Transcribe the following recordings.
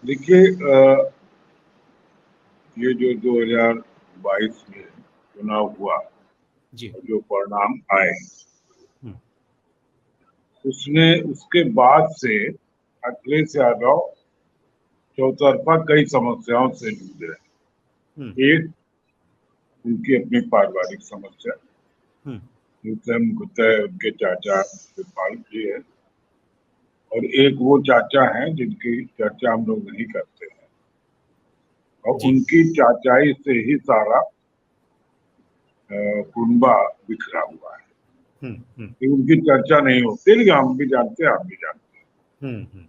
देखिए, ये जो 2022 में चुनाव हुआ जी। और जो परिणाम आए, हम्म, उसके बाद से अखिलेश यादव चौतरफा कई समस्याओं से जूझ रहे हम्म, हैं। एक, उनकी अपनी पारिवारिक समस्या, हम्म, दूसरा मुख्यतः उनके चाचा शिवपाल जी है, और एक वो चाचा हैं जिनकी चर्चा हम लोग नहीं करते हैं, और जी। उनकी चाचाई से ही सारा कुनबा बिखरा हुआ है। हम्म, हम्म, कि उनकी चर्चा नहीं होती, लेकिन हम भी जानते हैं, आप भी जानते हैं। हम्म, हम्म,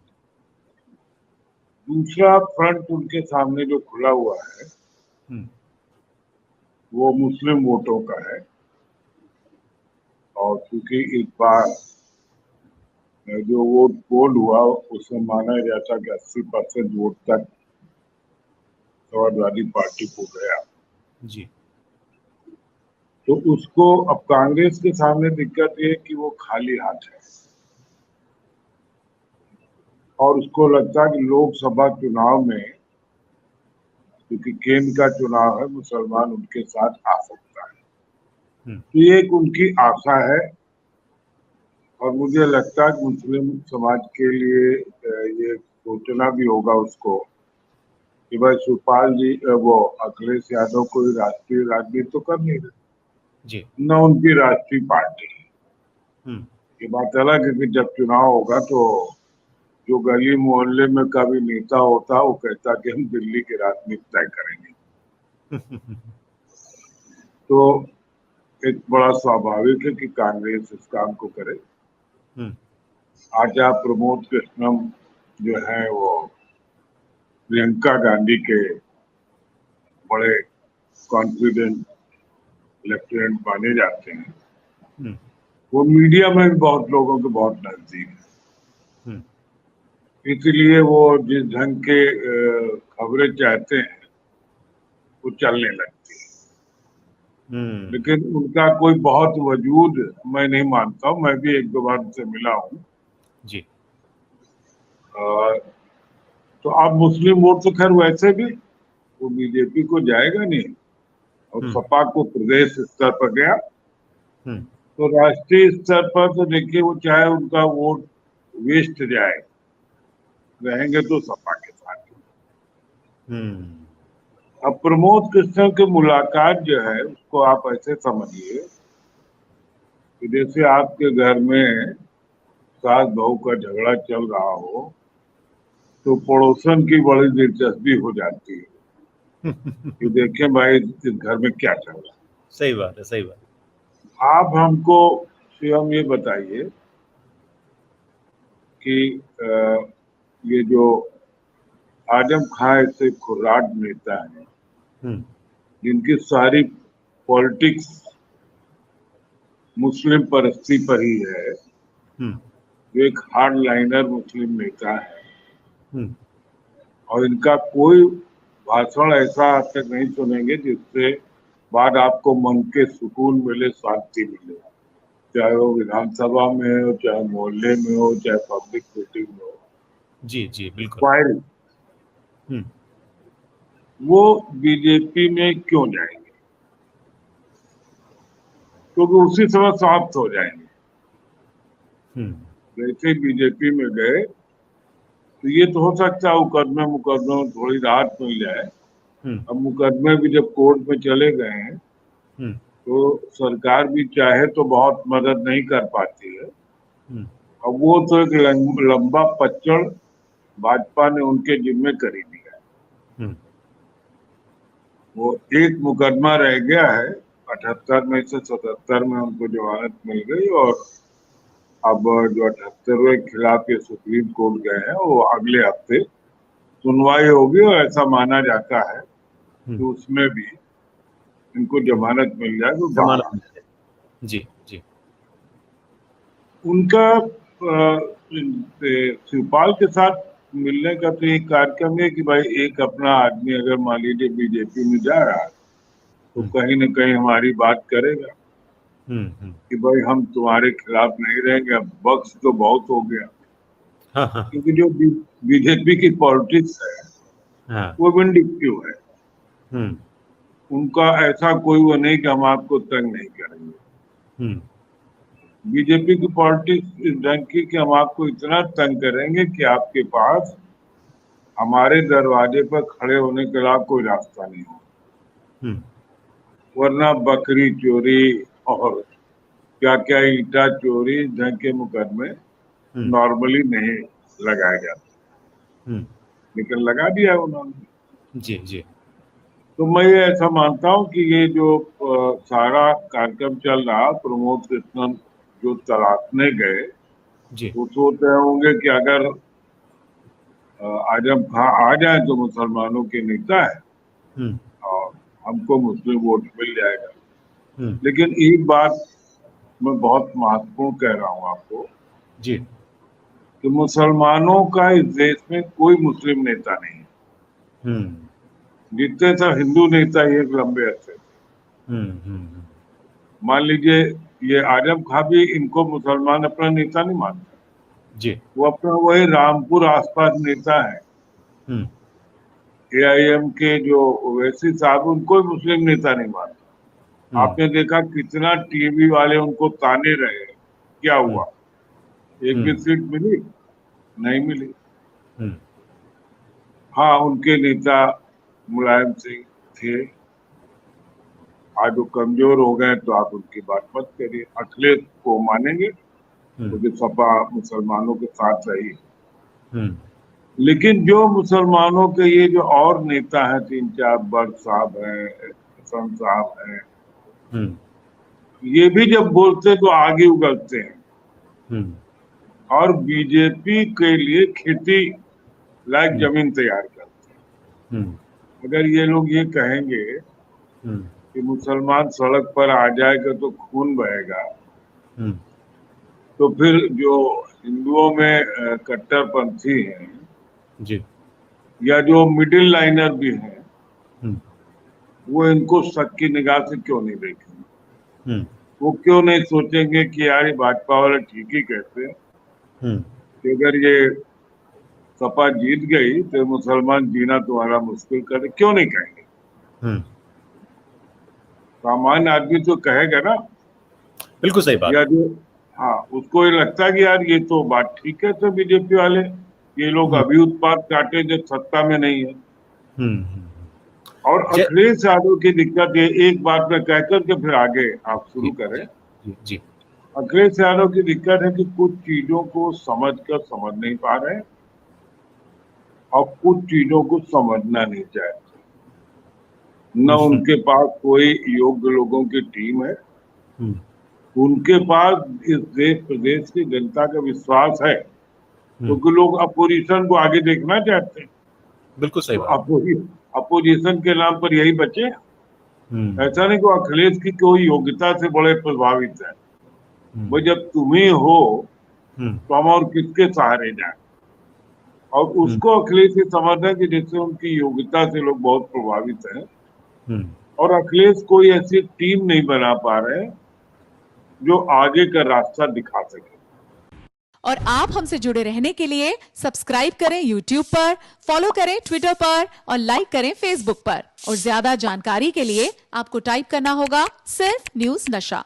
दूसरा फ्रंट उनके सामने जो खुला हुआ है हम्म, वो मुस्लिम वोटों का है, और क्योंकि इस बार जो वोट पोल हुआ उसमें माना जाता कि 80% वोट तक समाजवादी पार्टी को गया, जी। तो उसको अब कांग्रेस के सामने दिक्कत ये है कि वो खाली हाथ है, और उसको लगता है कि लोकसभा चुनाव में, क्योंकि केंद्र का चुनाव है, मुसलमान उनके साथ आ सकता है। हम्म, तो ये एक उनकी आशा है, और मुझे लगता है कि मुस्लिम समाज के लिए ये सोचना भी होगा उसको कि भाई शिवपाल जी, वो अखिलेश यादव कोई राष्ट्रीय राजनीति तो कर नहीं रहे, जी। न उनकी राष्ट्रीय पार्टी। हम्म, ये बात अलग है कि जब चुनाव होगा तो जो गली मोहल्ले में का भी नेता होता वो कहता कि हम दिल्ली की राजनीति तय करेंगे। तो एक बड़ा स्वाभाविक है कि कांग्रेस इस काम को करे। हम्म, आज आप प्रमोद कृष्णम जो है वो प्रियंका गांधी के बड़े कॉन्फिडेंट लेफ्टिनेंट माने जाते हैं। हम्म, वो मीडिया में भी बहुत लोगों के बहुत नजदीक है, हम्म, इसलिए वो जिस ढंग के खबरें चाहते हैं वो चलने लगती है। हम्म, लेकिन उनका कोई बहुत वजूद मैं नहीं मानता हूँ। मैं भी एक दो बार उनसे मिला हूँ। जी। तो अब मुस्लिम वोट तो खैर वैसे भी वो बीजेपी को जाएगा नहीं, और हम्म, सपा को प्रदेश स्तर पर गया, हम्म, तो राष्ट्रीय स्तर पर तो देखिए वो चाहे उनका वोट वेस्ट जाए, रहेंगे तो सपा के साथ। हम्म, अब प्रमोद कृष्ण की मुलाकात जो है उसको आप ऐसे समझिए कि जैसे आपके घर में सास बहू का झगड़ा चल रहा हो, तो पड़ोसन की बड़ी दिलचस्पी हो जाती है कि देखें भाई इस घर में क्या चल रहा सही बात है, सही बात। है। आप हमको स्वयं ये बताइए कि ये जो आजम खां ऐसे खुर्राट नेता है हम्म, जिनकी सारी पॉलिटिक्स मुस्लिम परस्ती पर ही है, हम्म, जो एक हार्ड लाइनर मुस्लिम नेता है, हम्म, और इनका कोई भाषण ऐसा आज तक नहीं सुनेंगे जिससे बाद आपको मन के सुकून मिले, शांति मिले, चाहे वो विधानसभा में हो, चाहे मोहल्ले में हो, चाहे पब्लिक मीटिंग में हो। जी, जी, बिल्कुल। फाइल हम्म, वो बीजेपी में क्यों जाएंगे? क्योंकि उसी समय समाप्त हो जाएंगे। हम्म, जैसे ही बीजेपी में गए तो ये तो हो सकता है मुकदमे मुकदमे में थोड़ी राहत मिल जाए। हम्म, अब मुकदमे भी जब कोर्ट में चले गए हैं हम्म, तो सरकार भी चाहे तो बहुत मदद नहीं कर पाती है। हम्म, अब वो तो एक लंबा पच्चड़ भाजपा ने उनके जिम्मे करी दिया है। हम्म, वो एक मुकदमा रह गया है, 78 में से 77 में उनको जमानत मिल गई, और अब जो 78वें खिलाफ ये सुप्रीम कोर्ट गए हैं वो अगले हफ्ते सुनवाई होगी, और ऐसा माना जाता है कि हम्म, उसमें भी इनको जमानत मिल जाएगी और बाहर जमानत आ मिल जाए। जी, जी। उनका शिवपाल के साथ मिलने का तो एक कार्यक्रम है कि भाई एक अपना आदमी अगर मान लीजिए बीजेपी में जा रहा है तो हम्म, कहीं न कहीं हमारी बात करेगा हम्म, हम्म, कि भाई हम तुम्हारे खिलाफ नहीं रहेंगे, अब वक्त तो बहुत हो गया। हाँ, हाँ, हाँ। क्योंकि जो बीजेपी की पॉलिटिक्स है हाँ। वो विंडिक्टिव है। हम्म। उनका ऐसा कोई वो नहीं कि हम आपको तंग नहीं करेंगे। हम्म। बीजेपी की पॉलिटिक्स इस ढंग की कि हम आपको इतना तंग करेंगे कि आपके पास हमारे दरवाजे पर खड़े होने के अलावा कोई रास्ता नहीं हो। हम्म। वरना बकरी चोरी और क्या क्या ईटा चोरी इस ढंग के मुकदमे हम्म। नॉर्मली नहीं लगाए जाते, हम्म। लेकिन लगा दिया उन्होंने। जी जी। तो मैं ये ऐसा मानता हूँ कि ये जो सारा कार्यक्रम चल रहा, प्रमोद कृष्णन जो तलाशने गए, जी। वो सोच रहे होंगे कि अगर आजम खां आ जाए तो मुसलमानों के नेता है हम्म। और हमको मुस्लिम वोट मिल जाएगा। हम्म। लेकिन एक बात मैं बहुत महत्वपूर्ण कह रहा हूँ आपको जी। कि मुसलमानों का इस देश में कोई मुस्लिम नेता नहीं है। हम्म। जितने सब हिंदू नेता ही एक लंबे अरसे थे। हम्म। हम्म। मान लीजिए ये आजम खां भी इनको मुसलमान अपना नेता नहीं मानता। जी। वो अपना वही रामपुर आसपास नेता है। हम्म। एआईएम के जो ओवैसी साहब, उनको भी मुस्लिम नेता नहीं मानता। हम्म। आपने देखा कितना टीवी वाले उनको ताने रहे, क्या हम्म। हुआ? एक भी हम्म। सीट मिली? नहीं मिली। हम्म। हाँ, उनके नेता मुलायम सिंह थे, आज वो कमजोर हो गए तो आप उनकी बात मत करिए। अखिलेश को मानेंगे हम्म। क्योंकि सपा मुसलमानों के साथ रही। हम्म। लेकिन जो मुसलमानों के ये जो और नेता हैं, तीन चार, बर्द साहब हैं, हसन साहब हैं, हम्म। ये भी जब बोलते तो आगे उगलते हैं हम्म। और बीजेपी के लिए खेती लायक हम्म। जमीन तैयार करते हम्म। हैं। अगर ये लोग ये कहेंगे हम्म। कि मुसलमान सड़क पर आ जाएगा तो खून बहेगा, हम्म। तो फिर जो हिंदुओं में कट्टरपंथी हैं जी। या जो मिडिल लाइनर भी हैं, हम्म। वो इनको शक की निगाह से क्यों नहीं देखेंगे? हम्म। वो क्यों नहीं सोचेंगे कि यार ये भाजपा वाले ठीक ही कहते हैं हम्म। कि अगर ये सपा जीत गई तो मुसलमान जीना तुम्हारा मुश्किल कर, क्यों नहीं कहेंगे? हम्म। सामान्य आदमी तो कहेगा ना। बिल्कुल सही बात या है। जो, हाँ, उसको ये लगता है कि यार ये तो बात ठीक है, तो बीजेपी वाले ये लोग हम्म। अभी उत्पाद काटे जब सत्ता में नहीं है। हम्म। और जय। अखिलेश यादव की दिक्कत ये, एक बात में कहकर के फिर आगे आप शुरू जी करें। जी जी जी। अखिलेश यादव की दिक्कत है कि कुछ चीजों को समझ नहीं पा रहे हैं और कुछ चीजों को समझना नहीं चाहते। न हम्म। उनके पास कोई योग्य लोगों की टीम है, हम्म। उनके पास इस देश प्रदेश की जनता का विश्वास है, हम्म। क्योंकि लोग अपोजिशन को आगे देखना चाहते हैं। बिल्कुल सही तो बात। अपोजिशन के नाम पर यही बचे। हम्म। ऐसा नहीं कि अखिलेश की कोई योग्यता से बड़े प्रभावित है। हम्म। भाई जब तुम ही हो हम्म। तो हम और किसके सहारे जाए? और हम्म। उसको अखिलेश ये समझना है कि जैसे उनकी योग्यता से लोग बहुत प्रभावित हैं हम्म। और अखिलेश कोई ऐसी टीम नहीं बना पा रहे जो आगे का रास्ता दिखा सके। और आप हमसे जुड़े रहने के लिए सब्सक्राइब करें YouTube पर, फॉलो करें ट्विटर पर और लाइक करें फेसबुक पर। और ज्यादा जानकारी के लिए आपको टाइप करना होगा सिर्फ न्यूज नशा।